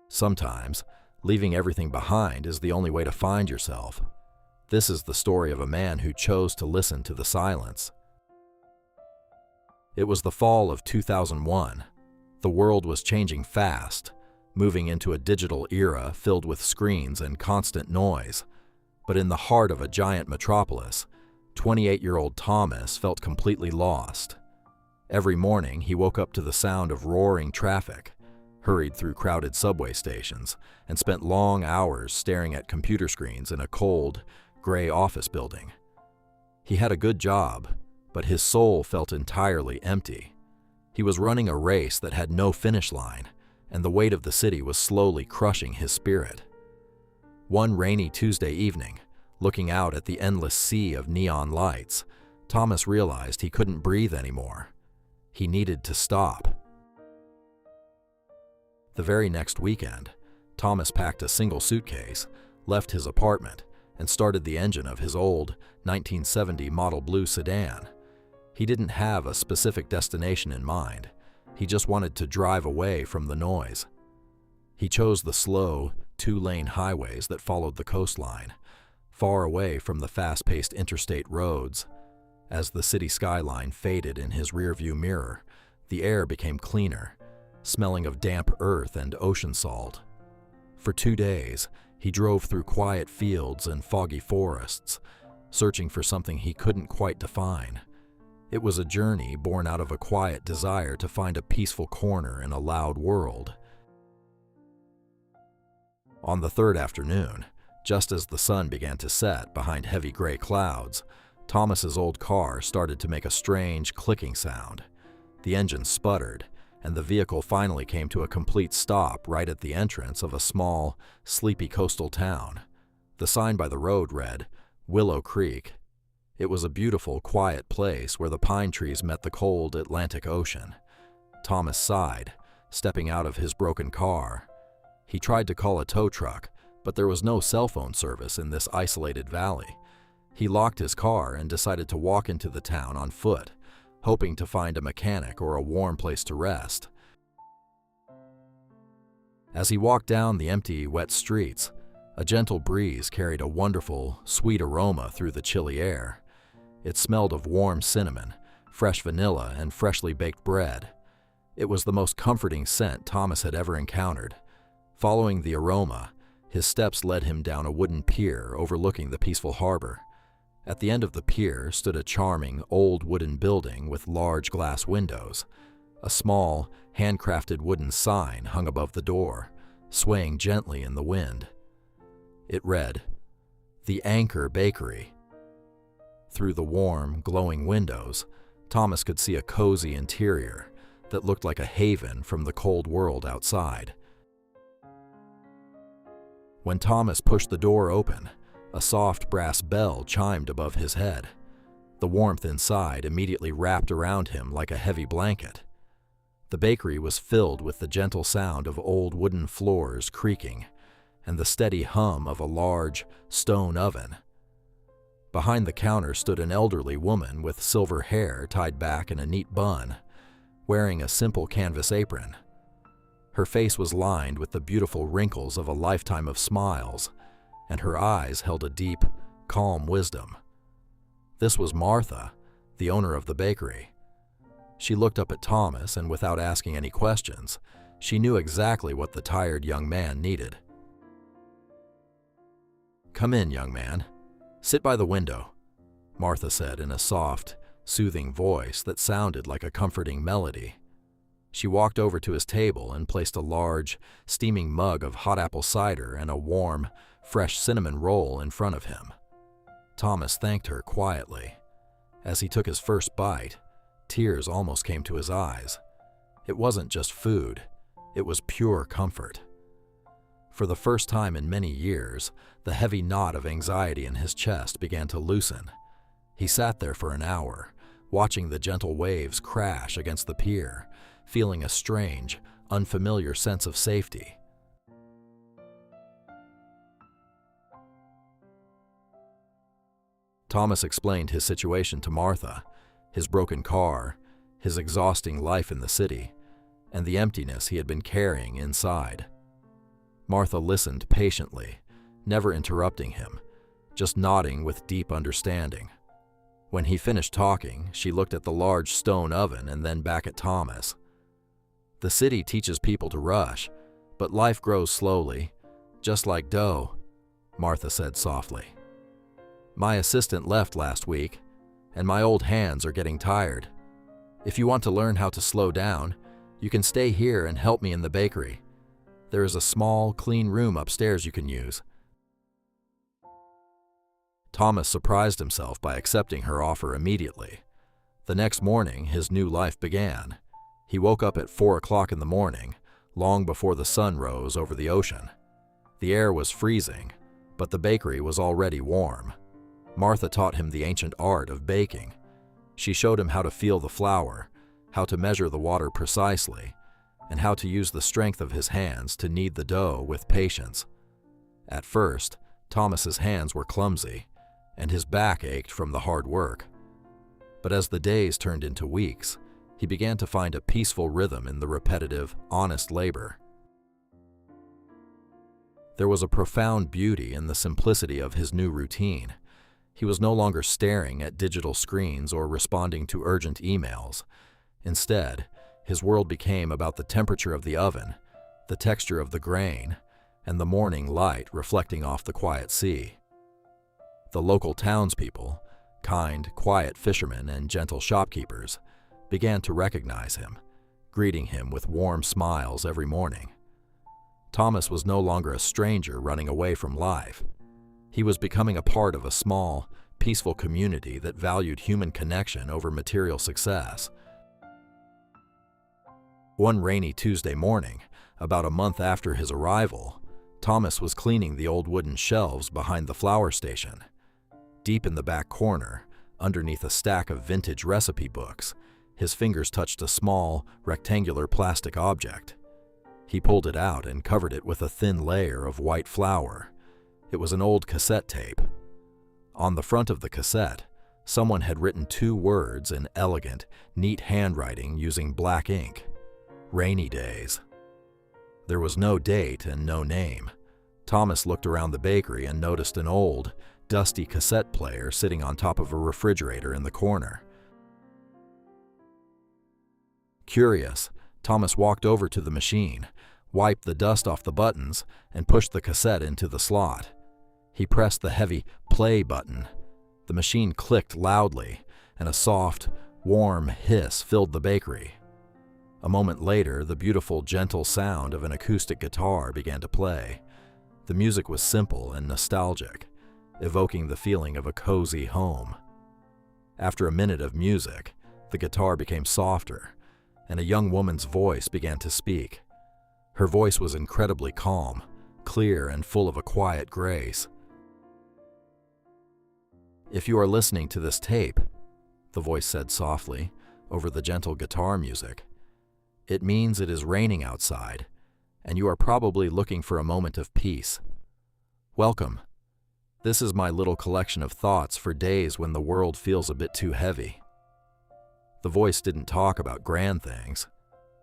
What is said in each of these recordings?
Sometimes, leaving everything behind is the only way to find yourself. This is the story of a man who chose to listen to the silence. It was the fall of 2001. The world was changing fast, moving into a digital era filled with screens and constant noise. But in the heart of a giant metropolis, 28-year-old Thomas felt completely lost. Every morning, he woke up to the sound of roaring traffic, hurried through crowded subway stations, and spent long hours staring at computer screens in a cold, gray office building. He had a good job, but his soul felt entirely empty. He was running a race that had no finish line, and the weight of the city was slowly crushing his spirit. One rainy Tuesday evening, looking out at the endless sea of neon lights, Thomas realized he couldn't breathe anymore. He needed to stop. The very next weekend, Thomas packed a single suitcase, left his apartment, and started the engine of his old 1970 Model Blue sedan. He didn't have a specific destination in mind. He just wanted to drive away from the noise. He chose the slow, two-lane highways that followed the coastline, far away from the fast-paced interstate roads. As the city skyline faded in his rearview mirror, the air became cleaner, smelling of damp earth and ocean salt. For 2 days, he drove through quiet fields and foggy forests, searching for something he couldn't quite define. It was a journey born out of a quiet desire to find a peaceful corner in a loud world. On the third afternoon, just as the sun began to set behind heavy gray clouds, Thomas's old car started to make a strange clicking sound. The engine sputtered, and the vehicle finally came to a complete stop right at the entrance of a small, sleepy coastal town. The sign by the road read, Willow Creek. It was a beautiful, quiet place where the pine trees met the cold Atlantic Ocean. Thomas sighed, stepping out of his broken car. He tried to call a tow truck, but there was no cell phone service in this isolated valley. He locked his car and decided to walk into the town on foot, hoping to find a mechanic or a warm place to rest. As he walked down the empty, wet streets, a gentle breeze carried a wonderful, sweet aroma through the chilly air. It smelled of warm cinnamon, fresh vanilla, and freshly baked bread. It was the most comforting scent Thomas had ever encountered. Following the aroma, his steps led him down a wooden pier overlooking the peaceful harbor. At the end of the pier stood a charming, old wooden building with large glass windows. A small, handcrafted wooden sign hung above the door, swaying gently in the wind. It read, "The Anchor Bakery." Through the warm, glowing windows, Thomas could see a cozy interior that looked like a haven from the cold world outside. When Thomas pushed the door open, a soft brass bell chimed above his head. The warmth inside immediately wrapped around him like a heavy blanket. The bakery was filled with the gentle sound of old wooden floors creaking and the steady hum of a large, stone oven. Behind the counter stood an elderly woman with silver hair tied back in a neat bun, wearing a simple canvas apron. Her face was lined with the beautiful wrinkles of a lifetime of smiles, and her eyes held a deep, calm wisdom. This was Martha, the owner of the bakery. She looked up at Thomas, and without asking any questions, she knew exactly what the tired young man needed. "Come in, young man. Sit by the window," Martha said in a soft, soothing voice that sounded like a comforting melody. She walked over to his table and placed a large, steaming mug of hot apple cider and a warm, fresh cinnamon roll in front of him. Thomas thanked her quietly. As he took his first bite, tears almost came to his eyes. It wasn't just food, it was pure comfort. For the first time in many years, the heavy knot of anxiety in his chest began to loosen. He sat there for an hour, watching the gentle waves crash against the pier, feeling a strange, unfamiliar sense of safety. Thomas explained his situation to Martha, his broken car, his exhausting life in the city, and the emptiness he had been carrying inside. Martha listened patiently, never interrupting him, just nodding with deep understanding. When he finished talking, she looked at the large stone oven and then back at Thomas. "The city teaches people to rush, but life grows slowly, just like dough," Martha said softly. "My assistant left last week, and my old hands are getting tired. If you want to learn how to slow down, you can stay here and help me in the bakery. There is a small, clean room upstairs you can use." Thomas surprised himself by accepting her offer immediately. The next morning, his new life began. He woke up at 4 o'clock in the morning, long before the sun rose over the ocean. The air was freezing, but the bakery was already warm. Martha taught him the ancient art of baking. She showed him how to feel the flour, how to measure the water precisely, and how to use the strength of his hands to knead the dough with patience. At first, Thomas's hands were clumsy, and his back ached from the hard work. But as the days turned into weeks, he began to find a peaceful rhythm in the repetitive, honest labor. There was a profound beauty in the simplicity of his new routine. He was no longer staring at digital screens or responding to urgent emails. Instead, his world became about the temperature of the oven, the texture of the grain, and the morning light reflecting off the quiet sea. The local townspeople, kind, quiet fishermen and gentle shopkeepers, began to recognize him, greeting him with warm smiles every morning. Thomas was no longer a stranger running away from life. He was becoming a part of a small, peaceful community that valued human connection over material success. One rainy Tuesday morning, about a month after his arrival, Thomas was cleaning the old wooden shelves behind the flour station. Deep in the back corner, underneath a stack of vintage recipe books, his fingers touched a small, rectangular plastic object. He pulled it out and covered it with a thin layer of white flour. It was an old cassette tape. On the front of the cassette, someone had written 2 words in elegant, neat handwriting using black ink: "Rainy Days." There was no date and no name. Thomas looked around the bakery and noticed an old, dusty cassette player sitting on top of a refrigerator in the corner. Curious, Thomas walked over to the machine, wiped the dust off the buttons, and pushed the cassette into the slot. He pressed the heavy play button. The machine clicked loudly, and a soft, warm hiss filled the bakery. A moment later, the beautiful, gentle sound of an acoustic guitar began to play. The music was simple and nostalgic, evoking the feeling of a cozy home. After a minute of music, the guitar became softer, and a young woman's voice began to speak. Her voice was incredibly calm, clear, and full of a quiet grace. "If you are listening to this tape," the voice said softly, over the gentle guitar music, "it means it is raining outside, and you are probably looking for a moment of peace. Welcome. This is my little collection of thoughts for days when the world feels a bit too heavy." The voice didn't talk about grand things.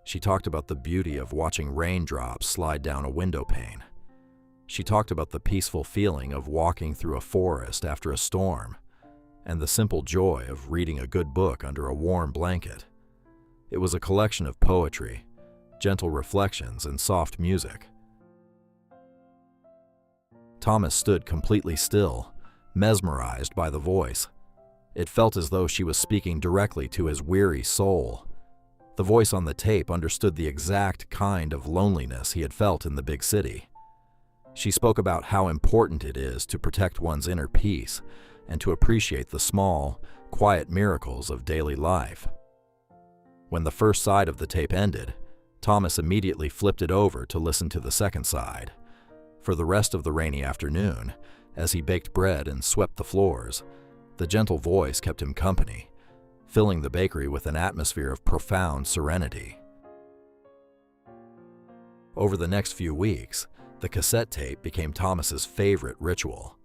She talked about the beauty of watching raindrops slide down a window pane. She talked about the peaceful feeling of walking through a forest after a storm, and the simple joy of reading a good book under a warm blanket. It was a collection of poetry, gentle reflections, and soft music. Thomas stood completely still, mesmerized by the voice. It felt as though she was speaking directly to his weary soul. The voice on the tape understood the exact kind of loneliness he had felt in the big city. She spoke about how important it is to protect one's inner peace and to appreciate the small, quiet miracles of daily life. When the first side of the tape ended, Thomas immediately flipped it over to listen to the second side. For the rest of the rainy afternoon, as he baked bread and swept the floors, the gentle voice kept him company, filling the bakery with an atmosphere of profound serenity. Over the next few weeks, the cassette tape became Thomas's favorite ritual.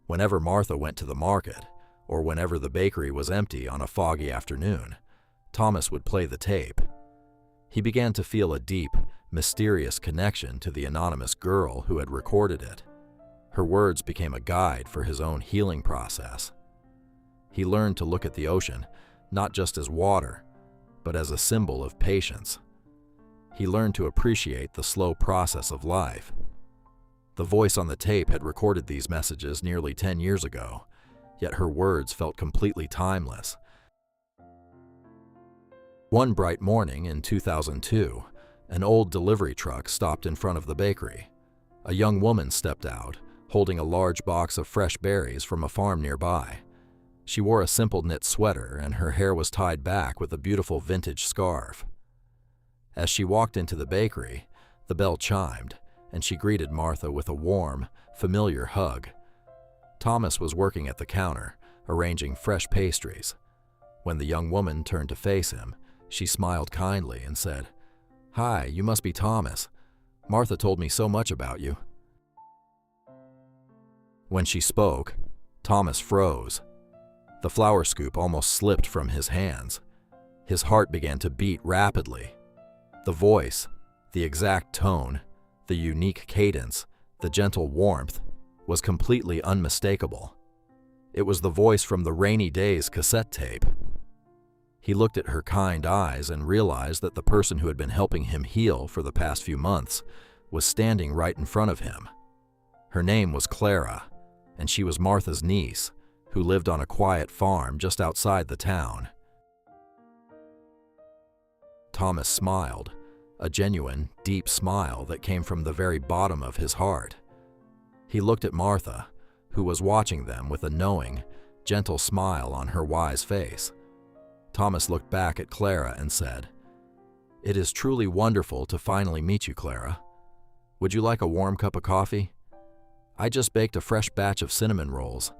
Whenever Martha went to the market, or whenever the bakery was empty on a foggy afternoon, Thomas would play the tape. He began to feel a deep, mysterious connection to the anonymous girl who had recorded it. Her words became a guide for his own healing process. He learned to look at the ocean not just as water, but as a symbol of patience. He learned to appreciate the slow process of life. The voice on the tape had recorded these messages nearly 10 years ago, yet her words felt completely timeless. One bright morning in 2002, an old delivery truck stopped in front of the bakery. A young woman stepped out, holding a large box of fresh berries from a farm nearby. She wore a simple knit sweater, and her hair was tied back with a beautiful vintage scarf. As she walked into the bakery, the bell chimed, and she greeted Martha with a warm, familiar hug. Thomas was working at the counter, arranging fresh pastries. When the young woman turned to face him, she smiled kindly and said, "Hi, you must be Thomas. Martha told me so much about you." When she spoke, Thomas froze. The flour scoop almost slipped from his hands. His heart began to beat rapidly. The voice, the exact tone, the unique cadence, the gentle warmth, was completely unmistakable. It was the voice from the Rainy Days cassette tape. He looked at her kind eyes and realized that the person who had been helping him heal for the past few months was standing right in front of him. Her name was Clara, and she was Martha's niece, who lived on a quiet farm just outside the town. Thomas smiled, a genuine, deep smile that came from the very bottom of his heart. He looked at Martha, who was watching them with a knowing, gentle smile on her wise face. Thomas looked back at Clara and said, "It is truly wonderful to finally meet you, Clara. Would you like a warm cup of coffee? I just baked a fresh batch of cinnamon rolls,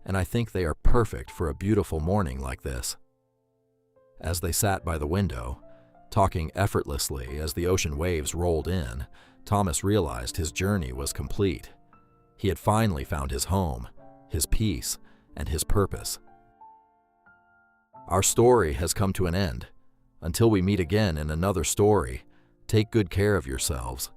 and I think they are perfect for a beautiful morning like this." As they sat by the window, talking effortlessly as the ocean waves rolled in, Thomas realized his journey was complete. He had finally found his home, his peace, and his purpose. Our story has come to an end. Until we meet again in another story, take good care of yourselves.